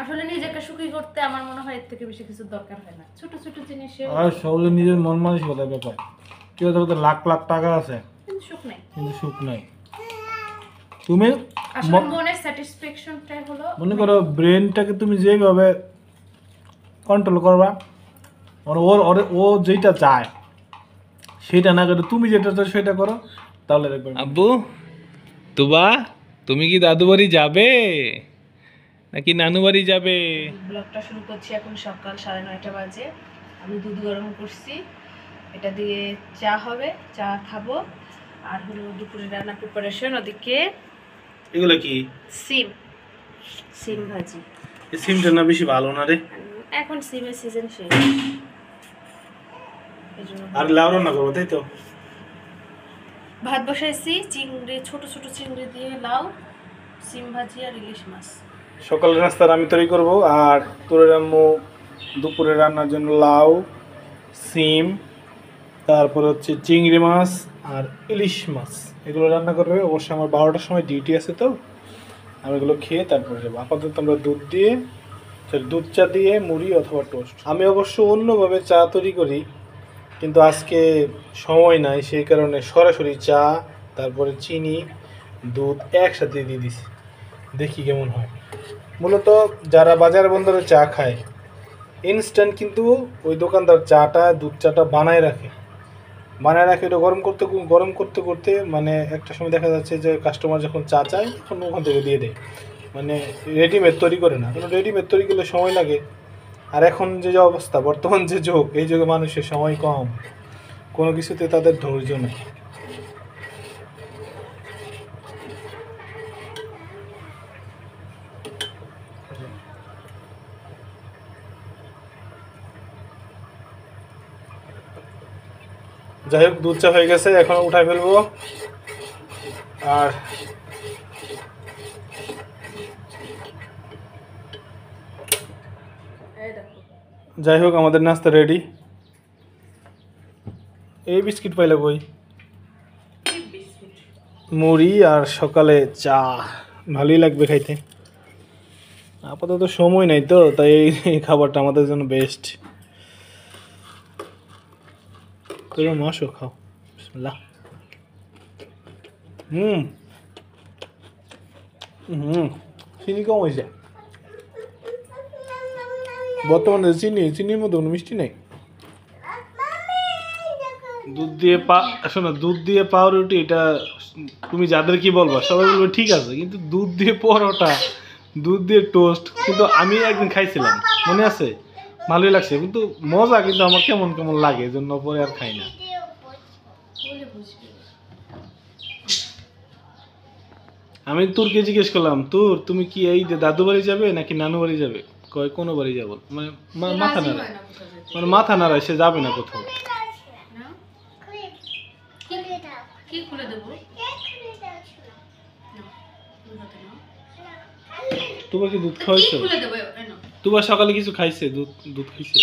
আসলে নিজেকে সুখী করতে আমার মনে হয় এর থেকে বেশি কিছু দরকার হয় না, ছোট ছোট জিনিসে আর সবগুলো নিজের মন মানসিকতার ব্যাপার। কেউ তো লাখ লাখ টাকা আছে কিন্তু সুখ নাই, কিন্তু সুখ নাই। তুমি আসলে মনের স্যাটিসফ্যাকশনটাই হলো, মনে করো ব্রেনটাকে তুমি যেভাবে কন্ট্রোল করবা, ও যেটা চায় সেটা না করে তুমি যেটা চাও সেটা করো, তাহলে দেখবে। আব্বু তুবা, তুমি কি দাদু বাড়ি যাবে নাকি নানু বাড়ি যাবে? ব্লগটা শুরু করছি এখন সকাল 9:30 বাজে। আমি দুধ গরম করছি, এটা দিয়ে চা হবে, চা খাবো। আর হলো দুপুরে রান্না প্রিপারেশন। ওদিকে এগুলো কি? সিম, সিম ভাজি। এই সিমটা না বেশি ভালো না রে। এখন সিমের সিজন শেষ, এজন্য আর লাউ রান্না করবো তাই তো? ভাত বসাইছি, চিংড়ি, ছোট ছোট চিংড়ি দিয়ে লাউ, সিম ভাজি আর ইলিশ মাছ। সকালের নাস্তার আমি তৈরি করব, আর তোরের আম্মু দুপুরে রান্নার জন্য লাউ, সিম, তারপরে হচ্ছে চিংড়ি মাছ আর ইলিশ মাছ এগুলো রান্না করবে। অবশ্যই আমার 12টার সময় ডিউটি আছে, তো আমি এগুলো খেয়ে তারপরে যাবো। আপাতত আমরা দুধ চা দিয়ে মুড়ি অথবা টোস্ট। আমি অবশ্য অন্যভাবে চা তৈরি করি, কিন্তু আজকে সময় নাই, সেই কারণে সরাসরি চা তারপরে চিনি দুধ একসাথে দিয়ে দিছি, দেখি কেমন হয়। মূলত যারা বাজার বন্দরে চা খায় ইনস্ট্যান্ট, কিন্তু ওই দোকানদার দুধ চাটা বানায় রাখে এটা গরম করতে করতে মানে একটা সময় দেখা যাচ্ছে যে কাস্টমার যখন চা চায় তখন ওখান থেকে দিয়ে দেয়। মানে রেডিমেড তৈরি করে না, কারণ রেডিমেড তৈরি করলে সময় লাগে। আর এখন যে অবস্থা, বর্তমান যে যুগ, এই যুগে মানুষের সময় কম, কোনো কিছুতে তাদের ধৈর্য নেই। যাই হোক, দুধ চা হয়ে গেছে, এখন উঠাই ফেলবো। আর যাই হোক, আমাদের নাস্তা রেডি। এই বিস্কিট পাইলে কই? মুড়ি আর সকালে চা, ভালোই লাগবে খাইতে। আপাতত সময় নাই তো, তাই এই খাবারটা আমাদের জন্য বেস্ট। তোমরা মাসও খাও, বিসমিল্লাহ। চিনি কম হয়েছে বর্তমানে। চিনির মধ্যে কোনো মিষ্টি নেই। দুধ দিয়ে পাউরুটি, এটা তুমি যাদের কি বলবা সবাই বলবে ঠিক আছে, কিন্তু দুধ দিয়ে পরোটা, দুধ দিয়ে টোস্ট, কিন্তু আমি একদিন খাইছিলাম, মনে আছে, ভালোই লাগছে, কিন্তু মজা, কিন্তু আমার কেমন কেমন লাগে, এজন্য পরে আর খাই না। আমি তোরকে জিজ্ঞেস করলাম, তুমি কি এই দাদু বাড়ি যাবে নাকি নানু বাড়ি যাবে? কয় কোনো বাড়ি যাবো, মানে মাথা নাড়ায়, সে যাবে না কোথাও। তোমার কি দুধ খাওয়াইছো? তোমার সকালে কিছু খাইছে? দুধ খাইছে?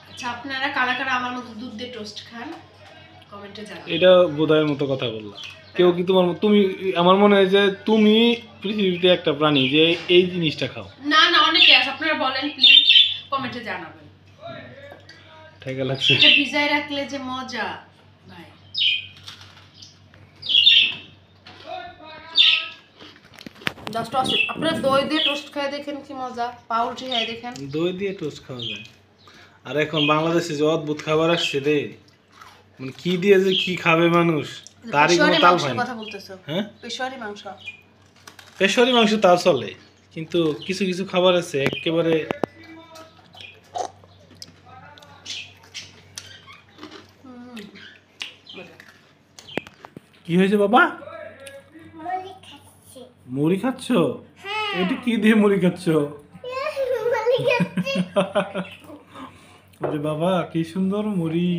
আচ্ছা, আপনারা কারা কারা আমার মতো দুধ দিয়ে টোস্ট খান কমেন্টে জানাবেন। এটা বোধহয়ের মতো কথা বললা। কেউ কি তুমি, আমার মনে হয় যে তুমি পৃথিবীতে একটা প্রাণী যে এই জিনিসটা খাও। না না, অনেকে আছে, আপনারা বলেন প্লিজ কমেন্টে জানাবেন। ঠিক লাগছে, এটা ভিজায় রাখলে যে মজা ভাই। আপনারা দই দিয়ে টোস্ট খায় দেখেন কি মজা, পাউরুটি খায় দেখেন। দই দিয়ে টোস্ট খাওয়া যায়। আর এখন বাংলাদেশে যে অদ্ভুত খাবার আসছে রে, মানে কি দিয়ে যে কি খাবে মানুষ, তারই কোনো তাল হয় না। কথা বলতেছো? হ্যাঁ, পেশোয়ারি মাংস। পেশোয়ারি মাংস তা চলে, কিন্তু কিছু কিছু খাবার আছে একেবারে। কি হয়েছে বাবা? মুড়ি খাচ্ছ? এটা কি দিয়ে মুড়ি খাচ্ছ? বাবা কি সুন্দর মুড়ি।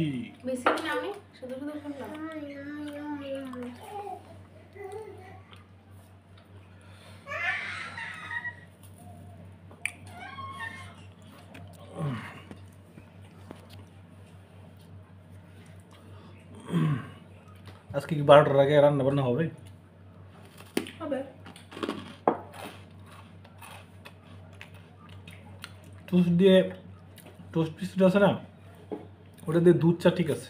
আজকে কি 12টার আগে রান্না বান্না হবে? হবে। টোস্ট বিস্কুট আছে না, ওটা দিয়ে দুধ চা ঠিক আছে।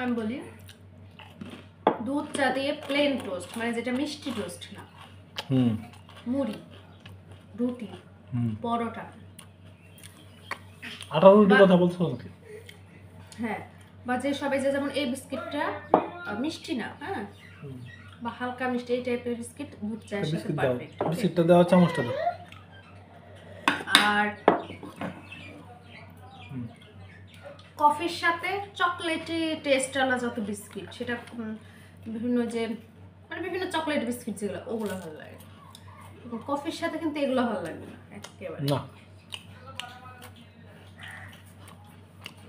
আমি বলি দুধ চা দিয়ে প্লেন টোস্ট, মানে যেটা মিষ্টি টোস্ট না, মুড়ি, রুটি, পরোটা, আটা রুটির কথা বলছো নাকি? হ্যাঁ, বা যে সবাই যে যেমন এই বিস্কিটটা মিষ্টি না, হ্যাঁ, বা হালকা মিষ্টি এই টাইপের বিস্কিট দুধ চায়ের সাথে বিস্কিট দাও, পারফেক্ট। বিস্কিটটা দেওয়া, চামচটা দাও। আর কফির সাথে চকলেটি টেস্টওয়ালা যত বিস্কিট, সেটা বিভিন্ন যে মানে বিভিন্ন চকলেট বিস্কিট যেগুলো, ওগুলো ভালো লাগে। কফির সাথে কিন্তু এগুলো ভালো লাগবে না একেবারে। না,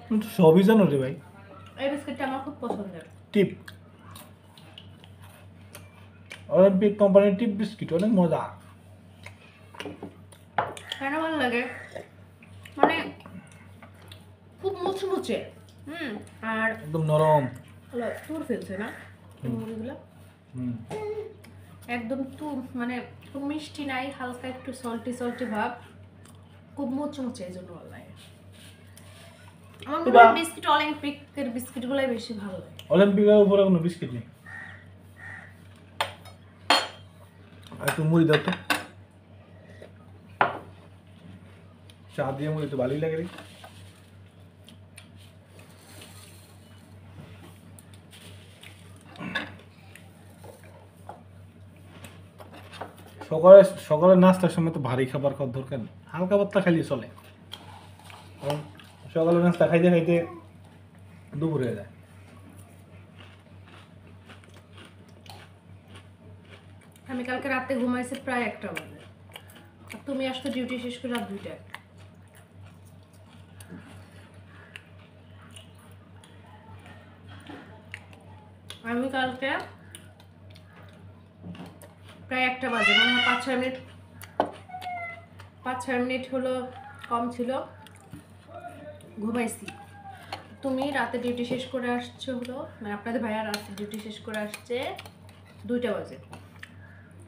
তুমি তো সবই জানো রে ভাই। এই বিস্কিটটা আমার খুব পছন্দের। টিপ, অলিম্পিক কোম্পানির টিপ বিস্কিট অনেক মজা। কেন ভালো লাগে, মানে খুব মুচমুচে, আর একদম নরম। তুর ফেলছে না মুড়িগুলো, একদম তুর, মানে খুব মিষ্টি নাই, হালকা একটু সল্টি সল্টি ভাব, খুব মুচমুচে, এই জন্য ভালো লাগে। আমার মনে হয় বিস্কিট অলিম্পিকের বিস্কিটগুলাই বেশি ভালো লাগে। অলিম্পিকের উপরে কোনো বিস্কিট নেই। আর একটু মুড়ি দাও তো, চা দিয়ে মুড়ি তো ভালোই লাগে রে। সকালে সকালে নাস্তার সময় তো ভারী খাবার খাওয়ার দরকার নেই, হালকা পাতলা খাইলে চলে। কারণ সকালে নাস্তা খাইতে খাইতে দুপুর হয়ে যায়। আমি কালকে রাতে ঘুমাইছি প্রায় 1টা বাজে, আর তুমি আসতো ডিউটি শেষ করে রাত 2টায়। আমি কালকে প্রায় 1টা বাজে, মনে হয় 5-6 মিনিট হলো কম ছিল, ঘুমাইছি। তুমি রাতে ডিউটি শেষ করে আসছো হলো, মানে আপনাদের ভাইয়া রাতে ডিউটি শেষ করে আসছে 2টা বাজে।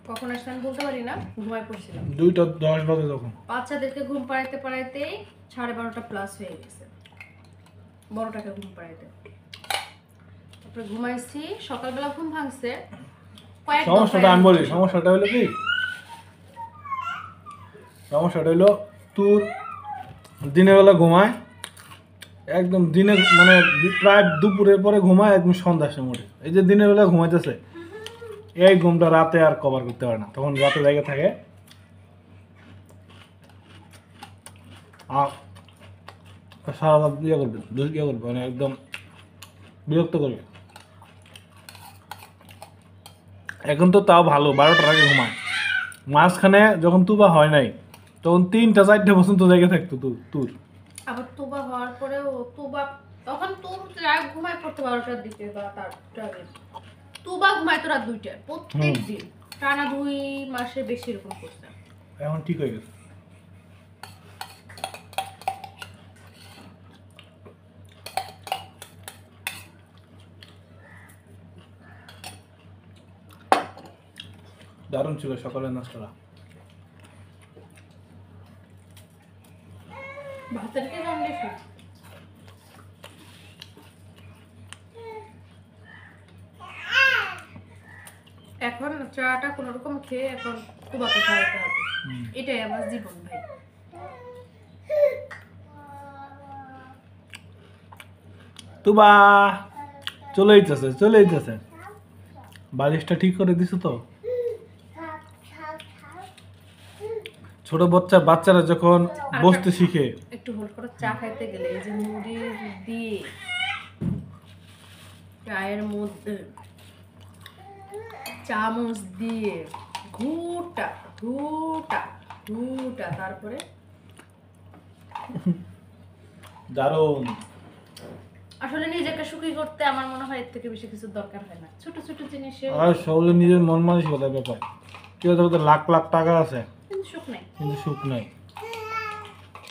কখন আসছে আমি বলতে পারি না, ঘুমায় পড়ছিলাম। 2:10 বাজে তখন। বাচ্চাদেরকে ঘুম পাড়াইতে পাড়াইতেই 12:30 প্লাস হয়ে গেছে, বড়টাকে ঘুম পাড়াইতে। তারপরে ঘুমাইছি, সকালবেলা ঘুম ভাঙছে সমস্যাটা আমি বলি, সমস্যাটা হলো কি, সমস্যাটা হলো তোর দিনের বেলা ঘুমায়, একদম দিনে মানে প্রায় দুপুরের পরে ঘুমায় একদম সন্ধ্যার সময়। এই যে দিনের বেলা ঘুমাইতেছে, এই ঘুমটা রাতে আর কভার করতে পারে না, তখন রাতে জায়গা থাকে। আর সারা রাত ইয়ে করবে, ইয়ে করবে, মানে একদম বিরক্ত করবে। এখন তো তাও ভালো, 12টার আগে ঘুমায়। মাঝখানে যখন তুবা হয় নাই, তখন 3টা-4টা পর্যন্ত জায়গা থাকতো তোর। আবার তুবা হওয়ার পরেও তুবা, তখন তোর ঘুমায় পড়তে 12টার দিকে বা তার আগে। তুবা ঘুমায় তো রাত 2টায় প্রত্যেক দিন, টানা 2 মাসের বেশি এরকম করছে। এখন ঠিক হয়ে গেছে। দারুণ ছিল সকালের নাস্তাটা। ভাতের কে রান্না, এখন চাটা কোনো রকম খেয়ে এখন তুবাকে খাওয়াতে হবে, এটাই আমার জীবন ভাই। তুবা চলে যেতেছে। বালিশটা ঠিক করে দিছো তো? ছোট বাচ্চারা যখন বসতে শিখে, একটু হোল্ড করো, চা খাইতে গেলে এই যে মুড়ি দিয়ে চায়ের মধ্যে চামচ দিয়ে ঘুটা ঘুটা ঘুটা, তারপরে দারুণ। আসলে নিজেকে সুখী করতে আমার মনে হয় এর থেকে বেশি কিছু দরকার হয় না, ছোট ছোট জিনিসে আর সবগুলো নিজের মন মানসিকতার ব্যাপার। কেউ তো লাখ লাখ টাকা আছে কিন্তু সুখ নেই। কিন্তু সুখ নাই।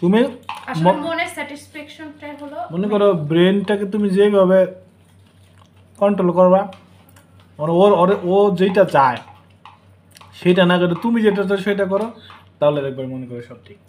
তুমি আসলে মনের স্যাটিসফ্যাকশনটাই হলো মনে করো ব্রেনটাকে তুমি যেভাবে কন্ট্রোল করবা, ও যেটা চায় সেটা না করে তুমি যেটা চাও সেটা করো, তাহলে একবার মনে করে সব ঠিক।